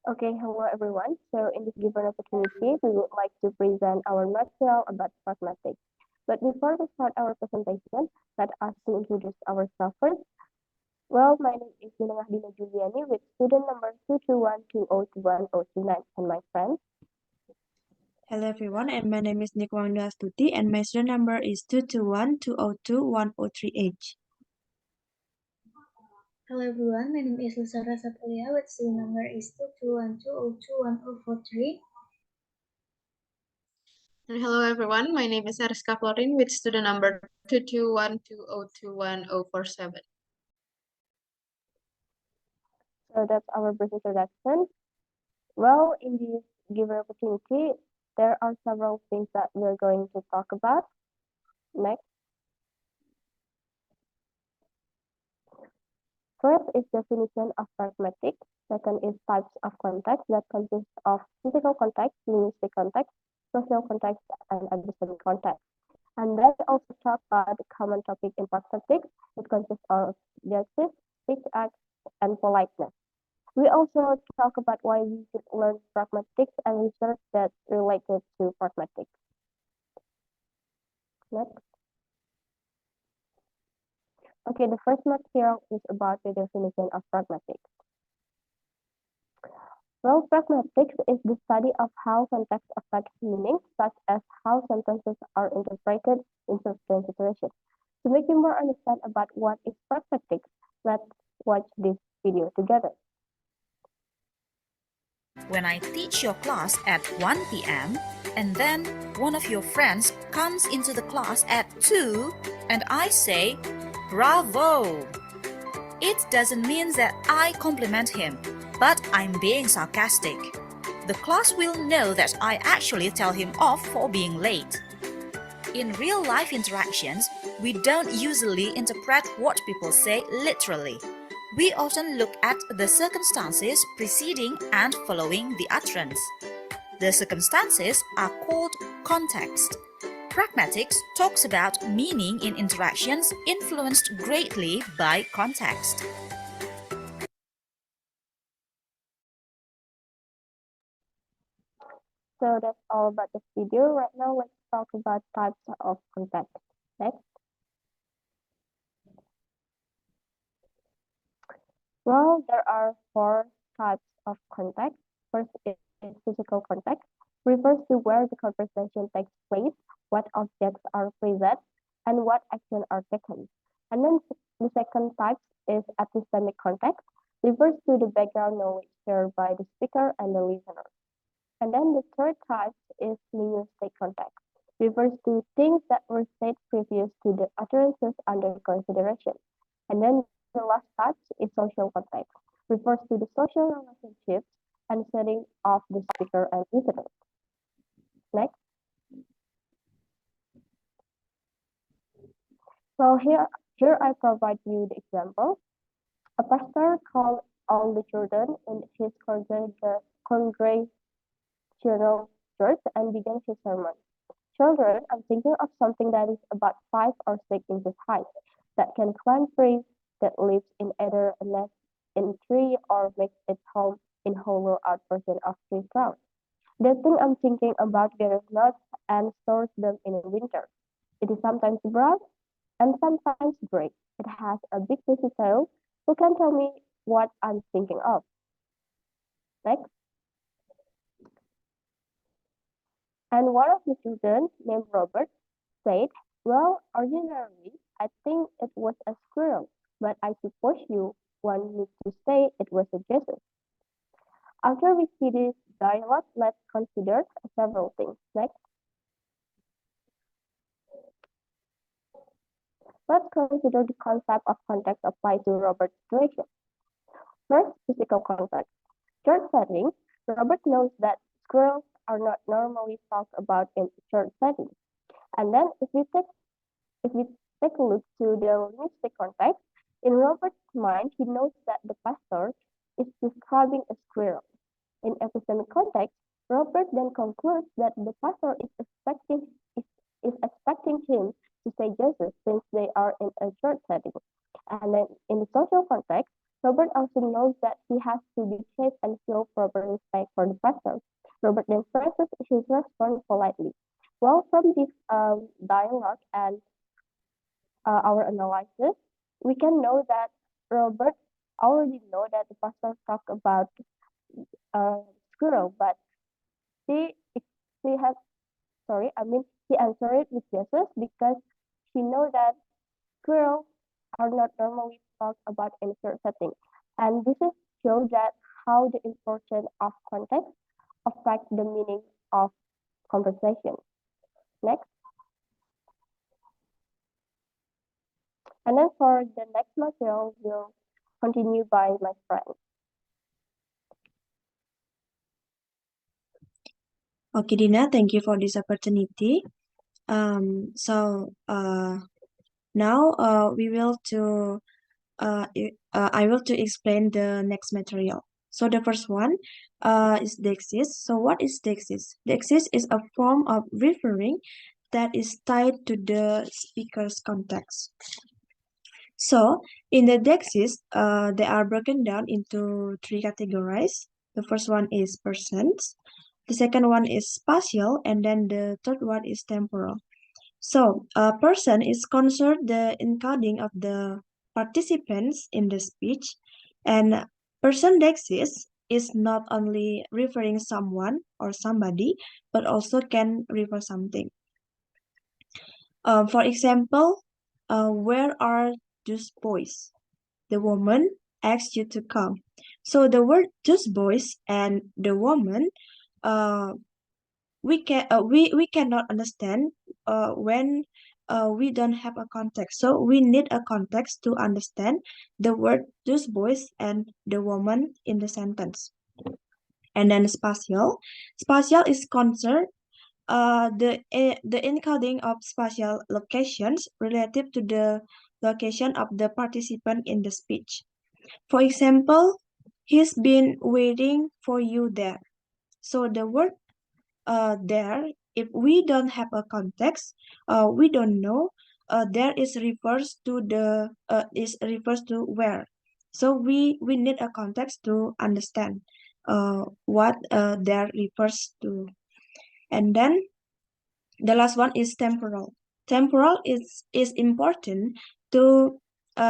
Okay, hello everyone. So in this given opportunity, we would like to present our material about pragmatics. But before we start our presentation, let us to introduce ourselves first. Well, my name is Nina Dina Juliani with student number 221202109 and my friend. Hello everyone, and my name is Nikwangda Astuti, and my student number is 221-202-103H. Hello everyone, my name is Lusara Sapulia with student number is 221202104 And hello everyone, my name is Ariska Florin with student number 221202104 So that's our brief introduction. Well, in this given opportunity, there are several things that we're going to talk about. Next. First is definition of pragmatic. Second is types of context that consist of physical context, linguistic context, social context, and epistemic context. And then also talk about the common topic in pragmatics. It consists of justice, speech acts, and politeness. We also talk about why we should learn pragmatics and research that's related to pragmatics. Next. Okay, the first material is about the definition of pragmatics. Well, pragmatics is the study of how context affects meaning, such as how sentences are interpreted in certain situations. To make you more understand about what is pragmatics, let's watch this video together. When I teach your class at 1 p.m., and then one of your friends comes into the class at 2, and I say, "Bravo!" It doesn't mean that I compliment him, but I'm being sarcastic. The class will know that I actually tell him off for being late. In real-life interactions, we don't usually interpret what people say literally. We often look at the circumstances preceding and following the utterance. The circumstances are called context. Pragmatics talks about meaning in interactions influenced greatly by context. So that's all about this video. Right now, let's talk about types of context. Next. Well, there are four types of context. First is physical context, refers to where the conversation takes place, what objects are present, and what actions are taken. And then the second type is epistemic context, refers to the background knowledge shared by the speaker and the listener. And then the third type is linguistic context, refers to things that were said previous to the utterances under consideration. And then the last type is social context, refers to the social relationships and setting of the speaker and listener. Next. So here I provide you the example. A pastor called all the children in his congregational church and began his sermon. Children, I'm thinking of something that is about 5 or 6 inches high, that can climb trees, that lives in either a nest in tree or makes its home in hollow out portion of tree trunk. The thing I'm thinking about gathers nuts and stores them in winter. It is sometimes brown and sometimes gray. It has a big bushy tail. Who can tell me what I'm thinking of? Next. And one of the children, named Robert, said, "Well, originally, I think it was a squirrel, but I suppose you want me to say it was a Jesus." After we see this dialogue, let's consider several things. Next, let's consider the concept of context applied to Robert's situation. First, physical context. Church setting, Robert knows that squirrels are not normally talked about in church settings. And then if we take a look to the linguistic context, in Robert's mind, he knows that the pastor is describing a squirrel. In epistemic context, Robert then concludes that the pastor is expecting him to say Jesus since they are in a church setting. And then in the social context, Robert also knows that he has to behave and show proper respect for the pastor. Robert then phrases his response politely. Well, from this dialogue and our analysis, we can know that Robert already know that the pastor talked about uh, squirrel, but she she has he answered it with Jesus because she know that squirrels are not normally talked about in certain setting, and this is show that how the importance of context affect the meaning of conversation. Next, and then for the next material, we'll continue by my friend. Okay, Dina, thank you for this opportunity. So now we will to I will to explain the next material. So the first one is Dexis. So what is Dexis? Dexis is a form of referring that is tied to the speaker's context. So in the Dexis, they are broken down into three categories. The first one is persons, the second one is spatial, and then the third one is temporal. So a person is concerned the encoding of the participants in the speech, and person Dexis is not only referring someone or somebody, but also can refer something. For example, where are those boys? The woman asks you to come. So the word those boys and the woman, uh, we cannot understand when we don't have a context. So we need a context to understand the word those boys and the woman in the sentence. And then spatial is concerned the encoding of spatial locations relative to the location of the participant in the speech. For example, he's been waiting for you there. So the word there, if we don't have a context, we don't know. There is refers to the is refers to where. So we need a context to understand what there refers to. And then the last one is temporal. Temporal is important to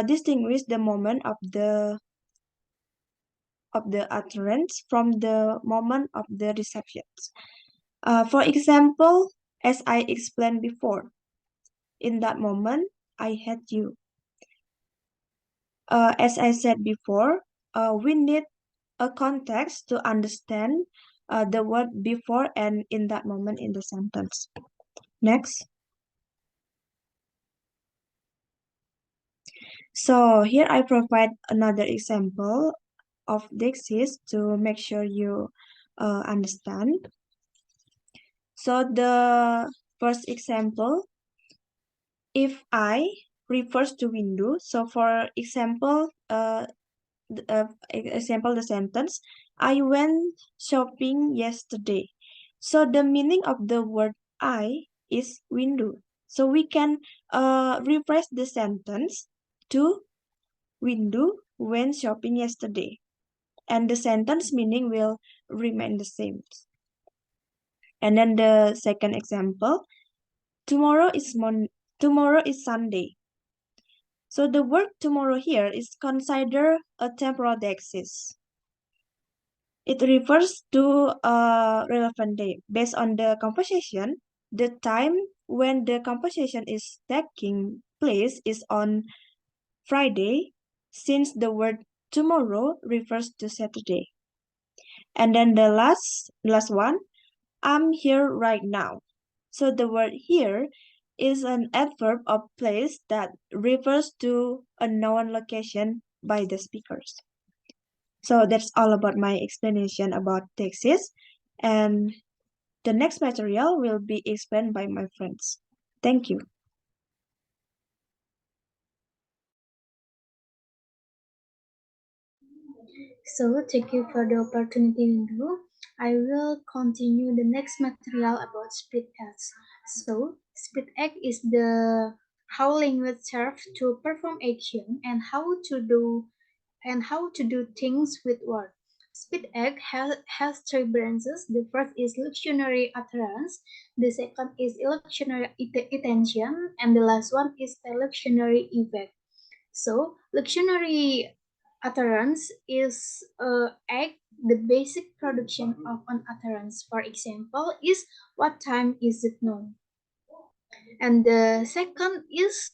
distinguish the moment of the utterance from the moment of the reception. For example, as I explained before, in that moment I had you. As I said before, we need a context to understand the word before and in that moment in the sentence. Next. So here I provide another example of Dexis to make sure you understand. So the first example, if I refers to window. So for example, the sentence, I went shopping yesterday. So the meaning of the word I is window. So we can rephrase the sentence to window went shopping yesterday, and the sentence meaning will remain the same. And then the second example, tomorrow is Sunday. So the word tomorrow here is considered a temporal dexis. It refers to a relevant day. Based on the composition, the time when the composition is taking place is on Friday, since the word tomorrow refers to Saturday. And then the last one, I'm here right now. So the word here is an adverb of place that refers to a known location by the speakers. So that's all about my explanation about Texas. And the next material will be explained by my friends. Thank you. So, thank you for the opportunity, Nindu. I will continue the next material about split acts. So, split act is the how language serves to perform action and how to do and how to do things with words. Speed act has three branches. The first is lectionary utterance, the second is electionary attention, and the last one is electionary effect. So, lectionary utterance is act the basic production of an utterance. For example, is what time is it now? And the second is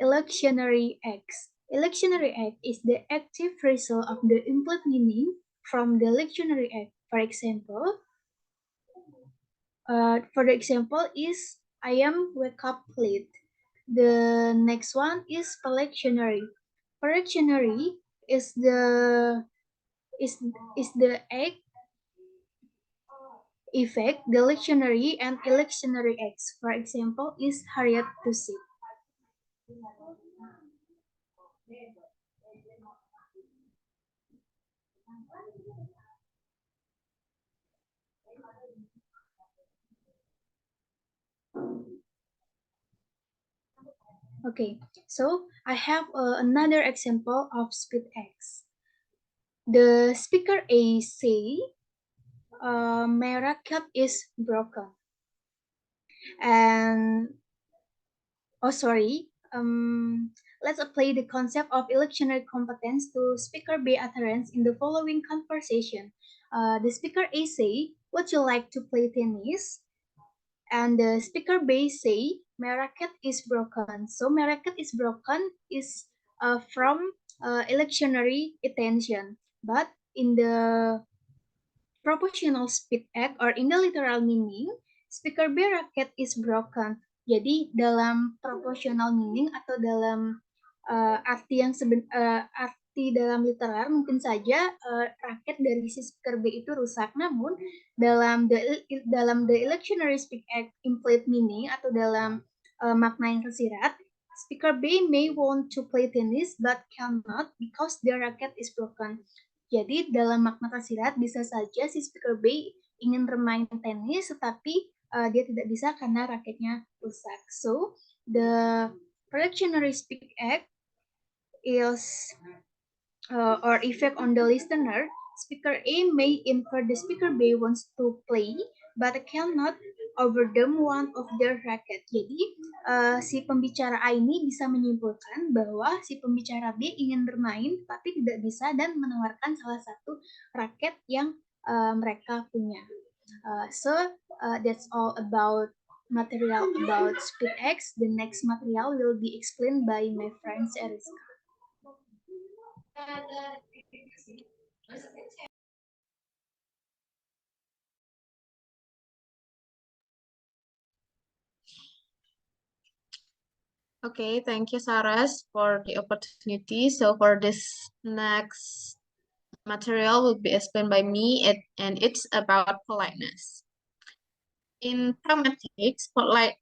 electionary acts. Electionary act is the active result of the implied meaning from the lectionary act. For the example is I am wake up late. The next one is perlectionary. Perlectionary is the is the act, effect, the lectionary and electionary acts. For example, is hurried to sit. Okay, so I have another example of speed acts. The speaker A say, my racket is broken. And, oh sorry, let's apply the concept of electionary competence to speaker B utterance in the following conversation. The speaker A say, would you like to play tennis? And the speaker B say, my racket is broken. So my racket is broken is from electionary attention. But in the proportional speed act or in the literal meaning, speaker B racket is broken. Jadi dalam proportional meaning atau dalam arti dalam literal mungkin saja raket dari si speaker B itu rusak. Namun dalam the electionary speak act implied meaning atau dalam makna yang tersirat, speaker B may want to play tennis but cannot because their racket is broken. Jadi dalam makna tersirat bisa saja si speaker B ingin bermain tenis tetapi dia tidak bisa karena raketnya rusak. So the reactionary speak act is or effect on the listener. Speaker A may infer the speaker B wants to play but cannot overcome one of their racket. Jadi si pembicara A ini bisa menyimpulkan bahwa si pembicara B ingin bermain tapi tidak bisa dan menawarkan salah satu raket yang mereka punya. So that's all about material about speed X. The next material will be explained by my friend Eriska. Okay, thank you, Saras, for the opportunity. So for this next material will be explained by me, and it's about politeness. In pragmatics,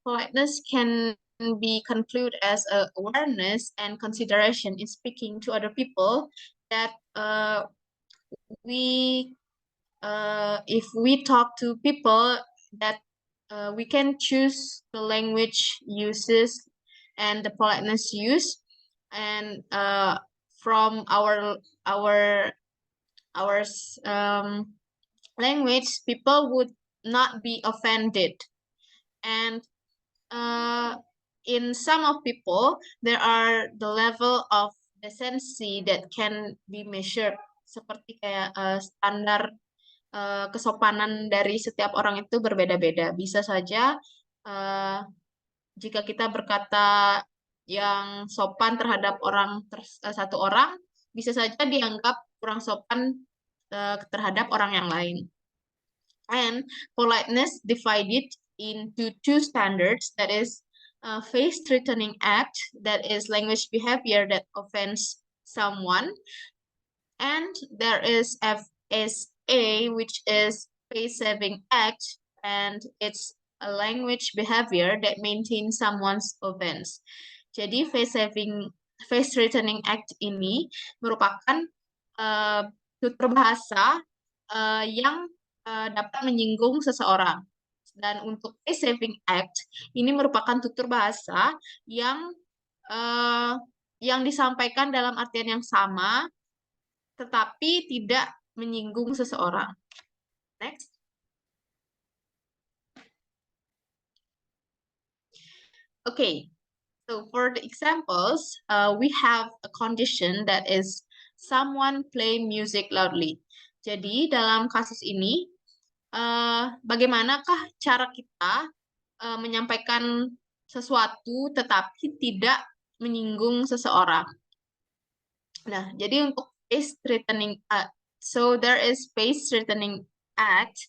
politeness can be concluded as awareness and consideration in speaking to other people that if we talk to people that we can choose the language uses and the politeness use, and from our language, people would not be offended. And in some of people, there are the level of decency that can be measured, seperti kayak standar kesopanan dari setiap orang itu berbeda-beda. Bisa saja jika kita berkata yang sopan terhadap satu orang, bisa saja dianggap kurang sopan terhadap orang yang lain. And politeness divided into two standards, that is face-threatening act, that is language behavior that offends someone, and there is FSA, which is face-saving act, and it's a language behavior that maintains someone's offense. Jadi face-threatening act ini merupakan tutur bahasa yang dapat menyinggung seseorang. Dan untuk face-saving act ini merupakan tutur bahasa yang disampaikan dalam artian yang sama tetapi tidak menyinggung seseorang. Next. Okay, so for the examples, we have a condition that is someone play music loudly. Jadi dalam kasus ini, bagaimanakah cara kita menyampaikan sesuatu tetapi tidak menyinggung seseorang? Nah, jadi untuk face threatening so there is face threatening act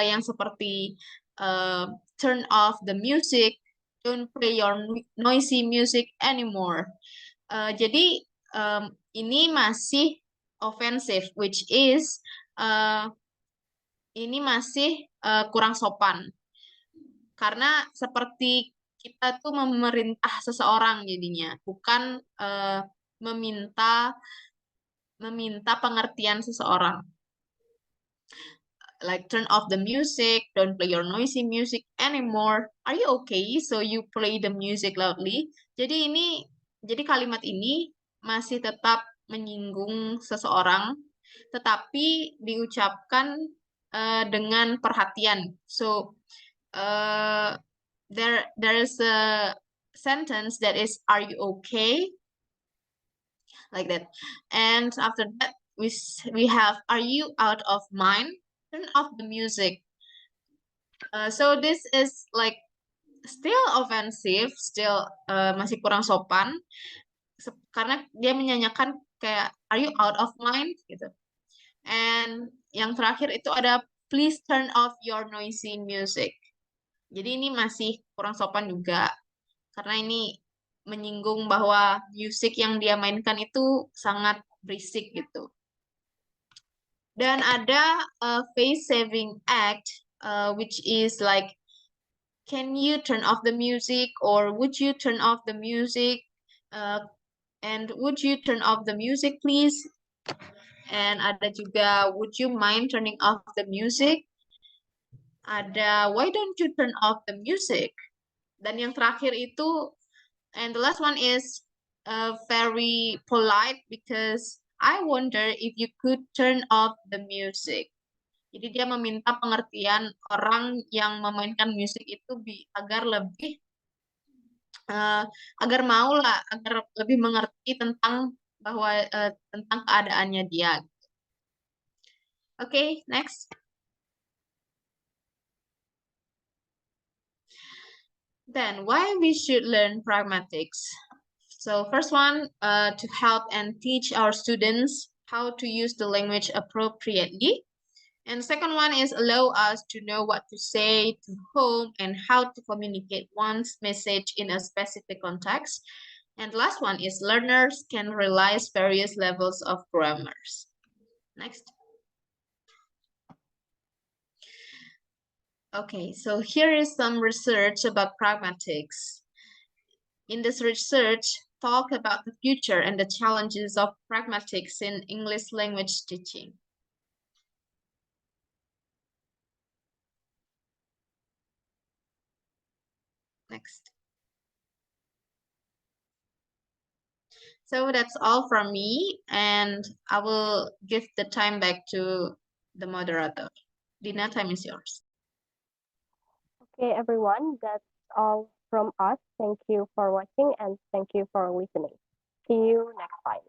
yang seperti turn off the music, don't play your noisy music anymore. Jadi ini masih offensive, which is ini masih kurang sopan. Karena seperti kita tuh memerintah seseorang jadinya, bukan meminta pengertian seseorang. Like turn off the music, don't play your noisy music anymore. Are you okay? So you play the music loudly. Jadi kalimat ini masih tetap menyinggung seseorang, tetapi diucapkan dengan perhatian. So there is a sentence that is, are you okay? Like that. And after that, we have, are you out of mind? Turn off the music. So this is like still offensive, still masih kurang sopan, karena dia menyanyikan kayak are you out of mind gitu. And yang terakhir itu ada please turn off your noisy music. Jadi ini masih kurang sopan juga, karena ini menyinggung bahwa musik yang dia mainkan itu sangat berisik gitu. Dan ada face saving act, which is like, can you turn off the music, or would you turn off the music, and would you turn off the music please. And ada juga would you mind turning off the music. Ada why don't you turn off the music. Dan yang terakhir itu, and the last one is very polite, because I wonder if you could turn off the music. Jadi dia meminta pengertian orang yang memainkan musik itu agar lebih agar lebih mengerti tentang tentang keadaannya dia. Okay, next. Then why we should learn pragmatics? So first one, to help and teach our students how to use the language appropriately. And second one is allow us to know what to say to whom and how to communicate one's message in a specific context. And last one is learners can realize various levels of grammars. Next. Okay, so here is some research about pragmatics. In this research, talk about the future and the challenges of pragmatics in English language teaching. Next. So that's all from me, and I will give the time back to the moderator. Dina, time is yours. Okay, everyone, that's all from us. Thank you for watching and thank you for listening. See you next time.